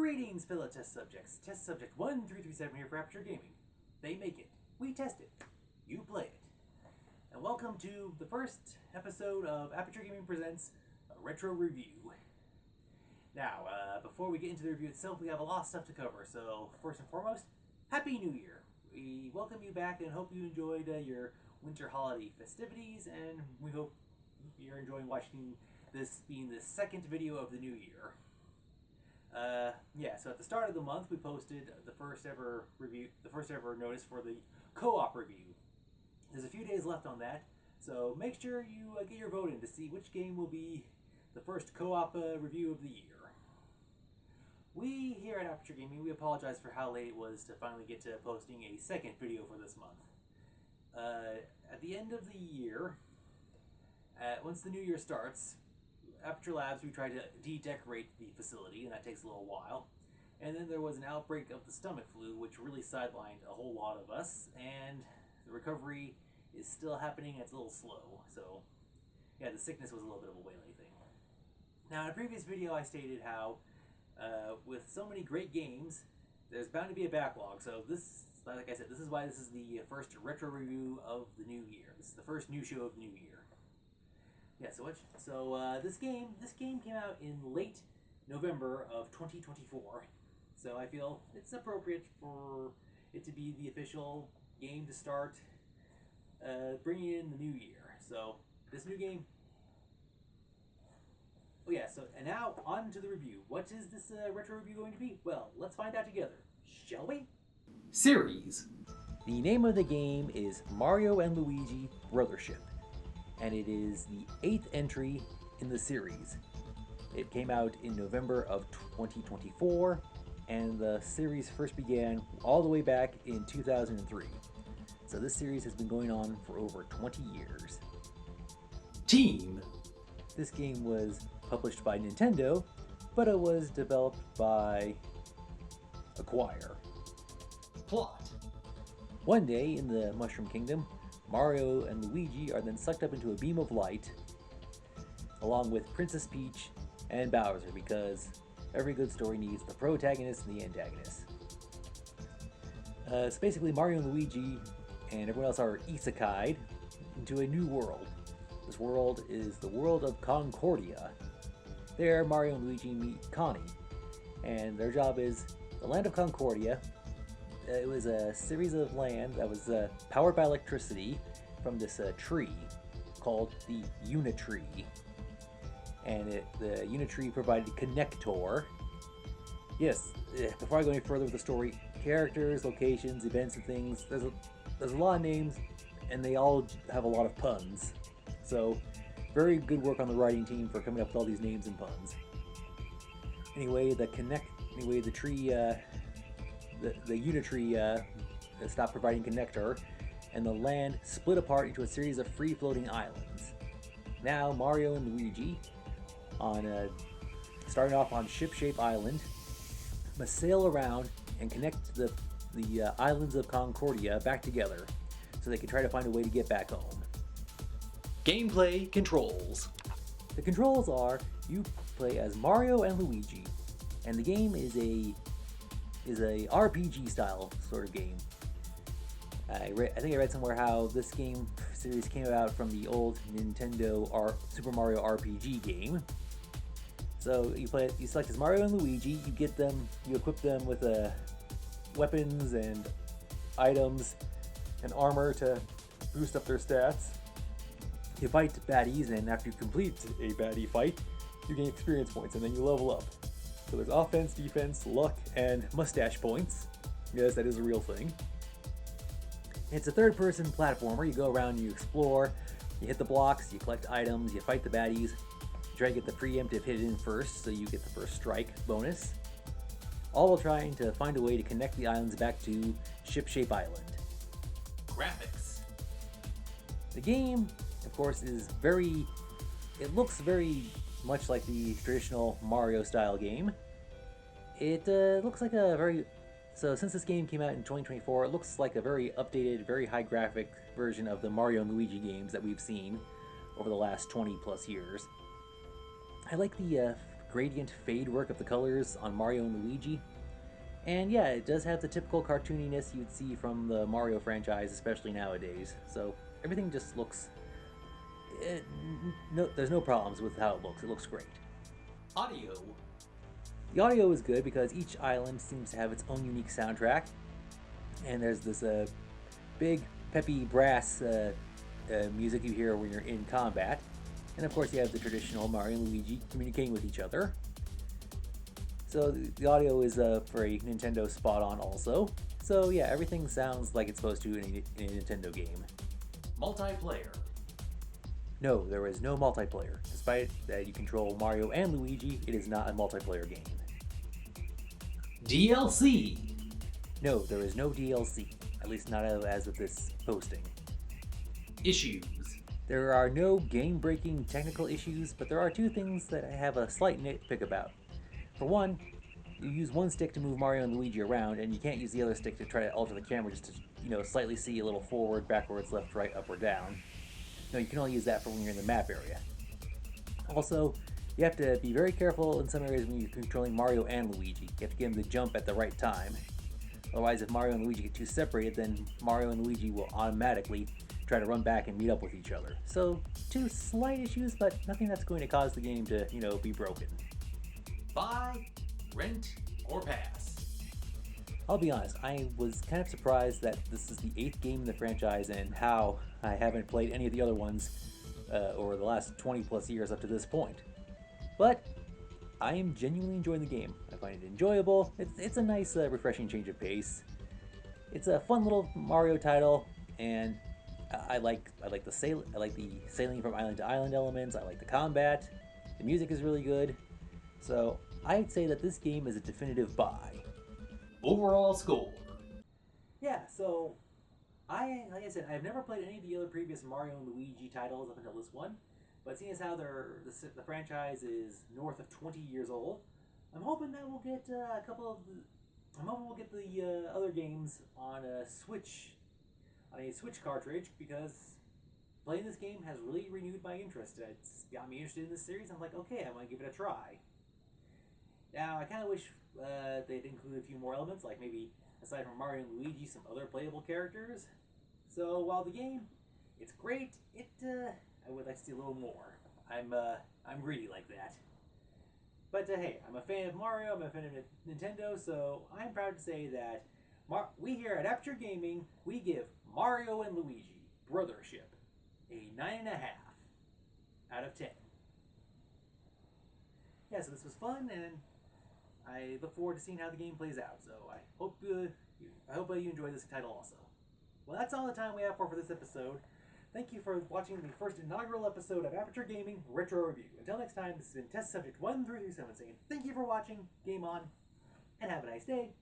Greetings, fellow test subjects. Test subject 1337 here for Aperture Gaming. They make it. We test it. You play it. And welcome to the first episode of Aperture Gaming Presents a Retro Review. Now, before we get into the review itself, we have a lot of stuff to cover. So, first and foremost, Happy New Year. We welcome you back and hope you enjoyed your winter holiday festivities, and we hope you're enjoying watching this being the second video of the new year. So at the start of the month, we posted the first ever notice for the co-op review. There's a few days left on that, so make sure you get your vote in to see which game will be the first co-op review of the year. We here at Aperture Gaming, we apologize for how late it was to finally get to posting a second video for this month. At the end of the year, once the new year starts, Aperture Labs, we tried to de-decorate the facility, and that takes a little while. And then there was an outbreak of the stomach flu, which really sidelined a whole lot of us, and the recovery is still happening, and it's a little slow. So, yeah, the sickness was a little bit of a wailing thing. Now, in a previous video, I stated how, with so many great games, there's bound to be a backlog. So this, like I said, this is why this is the first retro review of the new year. This is the first new show of the new year. Yeah, this game came out in late November of 2024, so I feel it's appropriate for it to be the official game to start bringing in the new year. So this new game. Oh yeah, and now on to the review. What is this retro review going to be? Well, let's find out together, shall we? Series. The name of the game is Mario and Luigi Brothership, and it is the 8th entry in the series. It came out in November of 2024, and the series first began all the way back in 2003. So this series has been going on for over 20 years. Team. This game was published by Nintendo, but it was developed by Acquire. Plot. One day in the Mushroom Kingdom, Mario and Luigi are then sucked up into a beam of light, along with Princess Peach and Bowser, because every good story needs the protagonist and the antagonist. So basically, Mario and Luigi and everyone else are isekai'd into a new world. This world is the world of Concordia. There, Mario and Luigi meet Connie, and their job is the land of Concordia. It was a series of land that was powered by electricity from this tree called the Unitree. And the Unitree provided Connector. Yes, before I go any further with the story, characters, locations, events, and things, there's a lot of names, and they all have a lot of puns. So, very good work on the writing team for coming up with all these names and puns. Anyway, the tree... The Unitree stopped providing Connector, and the land split apart into a series of free-floating islands. Now Mario and Luigi, starting off on Ship-Shape Island, must sail around and connect the islands of Concordia back together, so they can try to find a way to get back home. Gameplay controls. The controls are, you play as Mario and Luigi, and the game is a RPG style sort of game. I think I read somewhere how this game series came about from the old Nintendo Super Mario RPG game. So you select as Mario and Luigi, you equip them with weapons and items and armor to boost up their stats. You fight baddies, and after you complete a baddie fight, you gain experience points, and then you level up. So there's offense, defense, luck, and mustache points. Yes, that is a real thing. It's a third-person platformer. You go around, you explore, you hit the blocks, you collect items, you fight the baddies, you try to get the preemptive hit in first, so you get the first strike bonus. All while trying to find a way to connect the islands back to Ship-Shape Island. Graphics. The game, of course, it looks very much like the traditional Mario-style game. It looks like since this game came out in 2024, it looks like a very updated, very high graphic version of the Mario and Luigi games that we've seen over the last 20 plus years. I like the gradient fade work of the colors on Mario and Luigi. And yeah, it does have the typical cartooniness you'd see from the Mario franchise, especially nowadays. So everything just looks... no, there's no problems with how it looks. It looks great. Audio. The audio is good because each island seems to have its own unique soundtrack. And there's this big, peppy brass music you hear when you're in combat. And of course you have the traditional Mario and Luigi communicating with each other. So the audio is for a Nintendo spot on also. So yeah, everything sounds like it's supposed to in a Nintendo game. Multiplayer. No, there is no multiplayer. Despite that you control Mario and Luigi, it is not a multiplayer game. DLC. No, there is no DLC. At least not as of this posting. Issues. There are no game-breaking technical issues, but there are two things that I have a slight nitpick about. For one, you use one stick to move Mario and Luigi around, and you can't use the other stick to try to alter the camera just to, slightly see a little forward, backwards, left, right, up, or down. No, you can only use that for when you're in the map area. Also, you have to be very careful in some areas when you're controlling Mario and Luigi. You have to get them to jump at the right time. Otherwise, if Mario and Luigi get too separated, then Mario and Luigi will automatically try to run back and meet up with each other. So, two slight issues, but nothing that's going to cause the game to, be broken. Buy, rent, or pass. I'll be honest, I was kind of surprised that this is the 8th game in the franchise and how I haven't played any of the other ones over the last 20 plus years up to this point. But I am genuinely enjoying the game. I find it enjoyable. It's a nice, refreshing change of pace. It's a fun little Mario title, and I like the sailing from island to island elements. I like the combat. The music is really good. So I'd say that this game is a definitive buy. Overall score. Yeah, so like I said, I've never played any of the other previous Mario and Luigi titles up until this one, but seeing as how the franchise is north of 20 years old, I'm hoping that we'll get I'm hoping we'll get the other games on a Switch cartridge, because playing this game has really renewed my interest. It's got me interested in this series. I'm like, okay, I'm gonna give it a try. Now, I kind of wish they'd include a few more elements, like maybe, aside from Mario and Luigi, some other playable characters. So, while the game, it's great, I would like to see a little more. I'm greedy like that. But hey, I'm a fan of Mario, I'm a fan of Nintendo, so I'm proud to say that we here at Aperture Gaming, we give Mario and Luigi Brothership a 9.5 out of 10. Yeah, so this was fun, and I look forward to seeing how the game plays out. So I hope you enjoy this title also. Well, that's all the time we have for this episode. Thank you for watching the first inaugural episode of Aperture Gaming Retro Review. Until next time, this has been Test Subject 1337 saying thank you for watching, game on, and have a nice day.